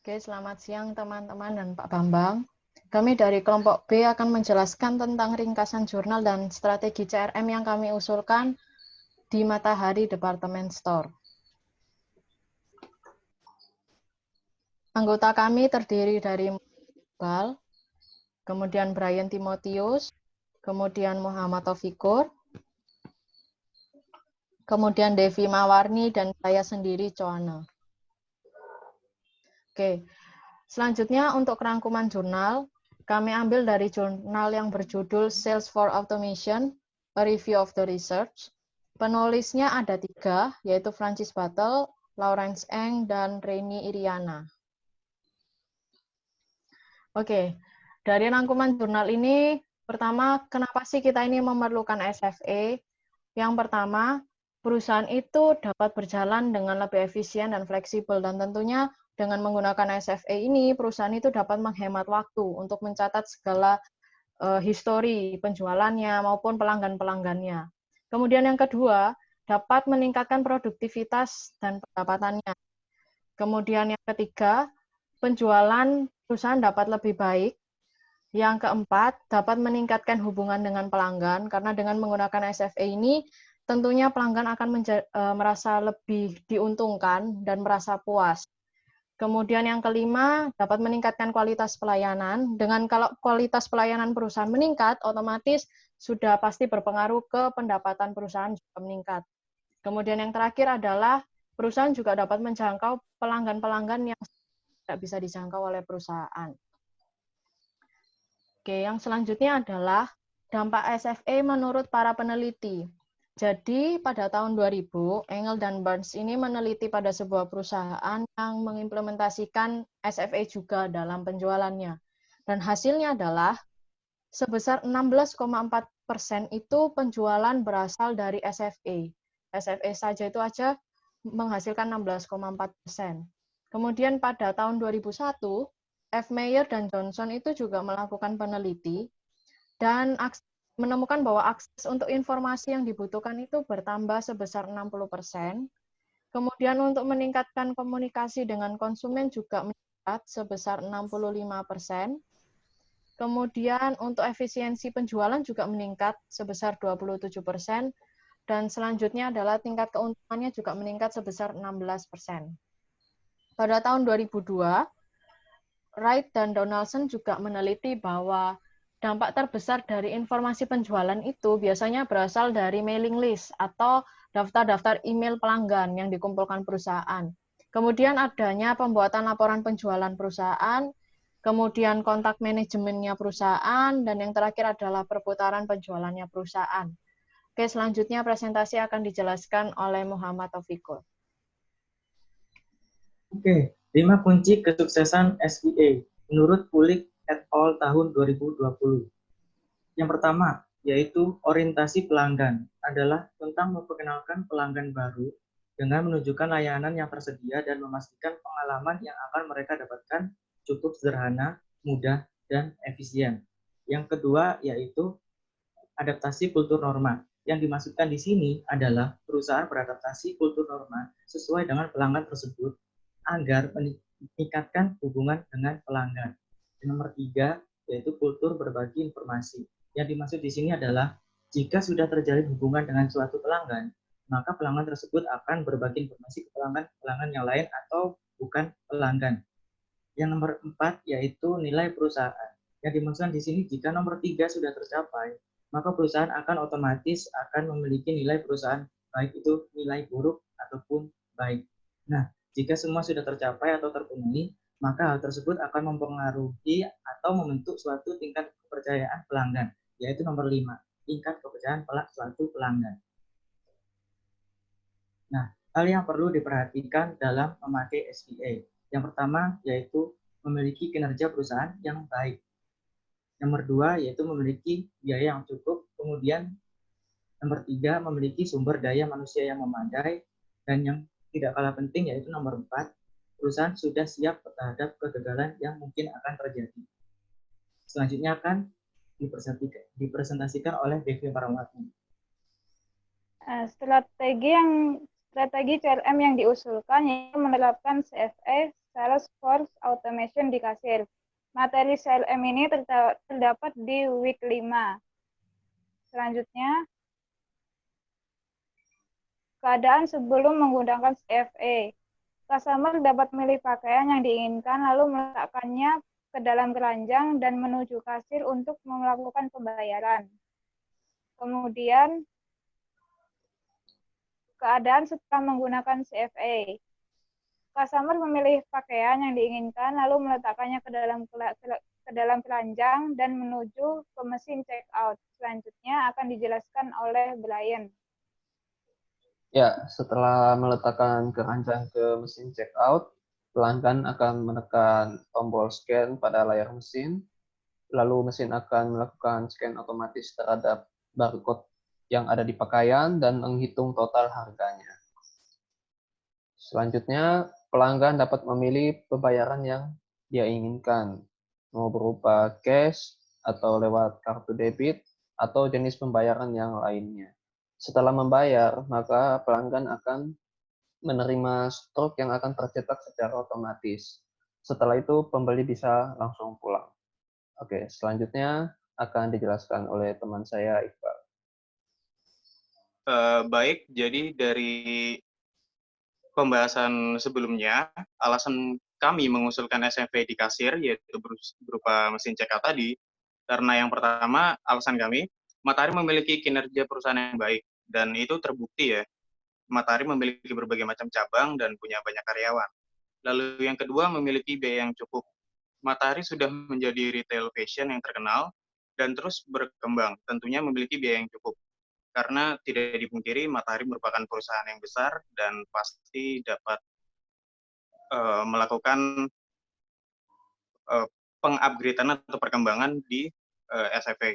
Oke, selamat siang teman-teman dan Pak Bambang. Kami dari kelompok B akan menjelaskan tentang ringkasan jurnal dan strategi CRM yang kami usulkan di Matahari Department Store. Anggota kami terdiri dari Iqbal, kemudian Brian Timotius, kemudian Muhammad Taufikur, kemudian Devi Mawarni, dan saya sendiri, Coana. Oke, selanjutnya untuk rangkuman jurnal, kami ambil dari jurnal yang berjudul Sales for Automation, A Review of the Research. Penulisnya ada 3, yaitu Francis Battle, Lawrence Eng, dan Reni Iriana. Oke, dari rangkuman jurnal ini, pertama, kenapa sih kita ini memerlukan SFA? Yang pertama, perusahaan itu dapat berjalan dengan lebih efisien dan fleksibel, dan tentunya dengan menggunakan SFA ini, perusahaan itu dapat menghemat waktu untuk mencatat segala histori penjualannya maupun pelanggan-pelanggannya. Kemudian yang kedua, dapat meningkatkan produktivitas dan pendapatannya. Kemudian yang ketiga, penjualan perusahaan dapat lebih baik. Yang keempat, dapat meningkatkan hubungan dengan pelanggan, karena dengan menggunakan SFA ini, tentunya pelanggan akan merasa lebih diuntungkan dan merasa puas. Kemudian yang kelima, dapat meningkatkan kualitas pelayanan. Dengan kalau kualitas pelayanan perusahaan meningkat, otomatis sudah pasti berpengaruh ke pendapatan perusahaan juga meningkat. Kemudian yang terakhir adalah perusahaan juga dapat menjangkau pelanggan-pelanggan yang tidak bisa dijangkau oleh perusahaan. Oke, yang selanjutnya adalah dampak SFA menurut para peneliti. Jadi, pada tahun 2000, Engel dan Burns ini meneliti pada sebuah perusahaan yang mengimplementasikan SFA juga dalam penjualannya. Dan hasilnya adalah sebesar 16,4% itu penjualan berasal dari SFA. SFA saja itu aja menghasilkan 16,4%. Kemudian pada tahun 2001, F. Mayer dan Johnson itu juga melakukan peneliti dan menemukan bahwa akses untuk informasi yang dibutuhkan itu bertambah sebesar 60%. Kemudian untuk meningkatkan komunikasi dengan konsumen juga meningkat sebesar 65%. Kemudian untuk efisiensi penjualan juga meningkat sebesar 27%. Dan selanjutnya adalah tingkat keuntungannya juga meningkat sebesar 16%. Pada tahun 2002, Wright dan Donaldson juga meneliti bahwa dampak terbesar dari informasi penjualan itu biasanya berasal dari mailing list atau daftar-daftar email pelanggan yang dikumpulkan perusahaan. Kemudian adanya pembuatan laporan penjualan perusahaan, kemudian kontak manajemennya perusahaan, dan yang terakhir adalah perputaran penjualannya perusahaan. Oke, selanjutnya presentasi akan dijelaskan oleh Muhammad Taufikur. Oke, 5 kunci kesuksesan SEA menurut Kulik et al. Tahun 2020. Yang pertama, yaitu orientasi pelanggan, adalah tentang memperkenalkan pelanggan baru dengan menunjukkan layanan yang tersedia dan memastikan pengalaman yang akan mereka dapatkan cukup sederhana, mudah, dan efisien. Yang kedua, yaitu adaptasi kultur norma. Yang dimaksudkan di sini adalah perusahaan beradaptasi kultur norma sesuai dengan pelanggan tersebut agar meningkatkan hubungan dengan pelanggan. Yang nomor 3, yaitu kultur berbagi informasi. Yang dimaksud di sini adalah jika sudah terjalin hubungan dengan suatu pelanggan, maka pelanggan tersebut akan berbagi informasi ke pelanggan yang lain atau bukan pelanggan. Yang nomor 4, yaitu nilai perusahaan. Yang dimaksudkan di sini jika nomor 3 sudah tercapai, maka perusahaan akan otomatis akan memiliki nilai perusahaan, baik itu nilai buruk ataupun baik. Nah, jika semua sudah tercapai atau terpenuhi, maka hal tersebut akan mempengaruhi atau membentuk suatu tingkat kepercayaan pelanggan, yaitu nomor 5, tingkat kepercayaan suatu pelanggan. Nah, hal yang perlu diperhatikan dalam memakai SEA. Yang pertama, yaitu memiliki kinerja perusahaan yang baik. Nomor 2, yaitu memiliki biaya yang cukup. Kemudian, nomor 3, memiliki sumber daya manusia yang memadai. Dan yang tidak kalah penting yaitu nomor 4, perusahaan sudah siap terhadap kegagalan yang mungkin akan terjadi. Selanjutnya akan dipresentasikan oleh Devi Paramawati. Strategi yang Strategi CRM yang diusulkan yaitu menerapkan CFA, Sales Force Automation di kasir. Materi CRM ini terdapat di week 5. Selanjutnya, keadaan sebelum menggunakan CFA. Customer dapat memilih pakaian yang diinginkan lalu meletakkannya ke dalam keranjang dan menuju kasir untuk melakukan pembayaran. Kemudian, keadaan setelah menggunakan CFA. Customer memilih pakaian yang diinginkan lalu meletakkannya ke dalam keranjang dan menuju ke mesin check out. Selanjutnya akan dijelaskan oleh Brian. Ya, setelah meletakkan keranjang ke mesin check out, pelanggan akan menekan tombol scan pada layar mesin, lalu mesin akan melakukan scan otomatis terhadap barcode yang ada di pakaian dan menghitung total harganya. Selanjutnya, pelanggan dapat memilih pembayaran yang dia inginkan, mau berupa cash atau lewat kartu debit atau jenis pembayaran yang lainnya. Setelah membayar, maka pelanggan akan menerima stok yang akan tercetak secara otomatis. Setelah itu, pembeli bisa langsung pulang. Oke, selanjutnya akan dijelaskan oleh teman saya, Iqbal. Baik, jadi dari pembahasan sebelumnya, alasan kami mengusulkan SFA di kasir, yaitu berupa mesin check out tadi, karena yang pertama, alasan kami, Matahari memiliki kinerja perusahaan yang baik, dan itu terbukti ya. Matahari memiliki berbagai macam cabang dan punya banyak karyawan. Lalu yang kedua, memiliki biaya yang cukup. Matahari sudah menjadi retail fashion yang terkenal, dan terus berkembang, tentunya memiliki biaya yang cukup. Karena tidak dipungkiri, Matahari merupakan perusahaan yang besar, dan pasti dapat melakukan pengupgradean atau perkembangan di SFA.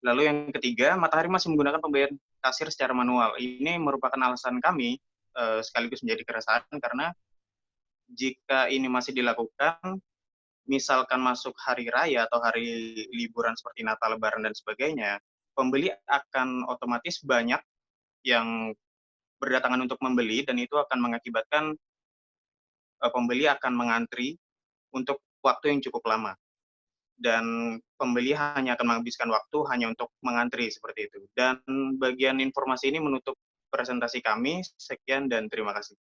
Lalu yang ketiga, Matahari masih menggunakan pembayaran kasir secara manual. Ini merupakan alasan kami sekaligus menjadi keresahan karena jika ini masih dilakukan, misalkan masuk hari raya atau hari liburan seperti Natal, Lebaran, dan sebagainya, pembeli akan otomatis banyak yang berdatangan untuk membeli dan itu akan mengakibatkan pembeli akan mengantri untuk waktu yang cukup lama. Dan pembeli hanya akan menghabiskan waktu hanya untuk mengantri seperti itu. Dan bagian informasi ini menutup presentasi kami. Sekian dan terima kasih.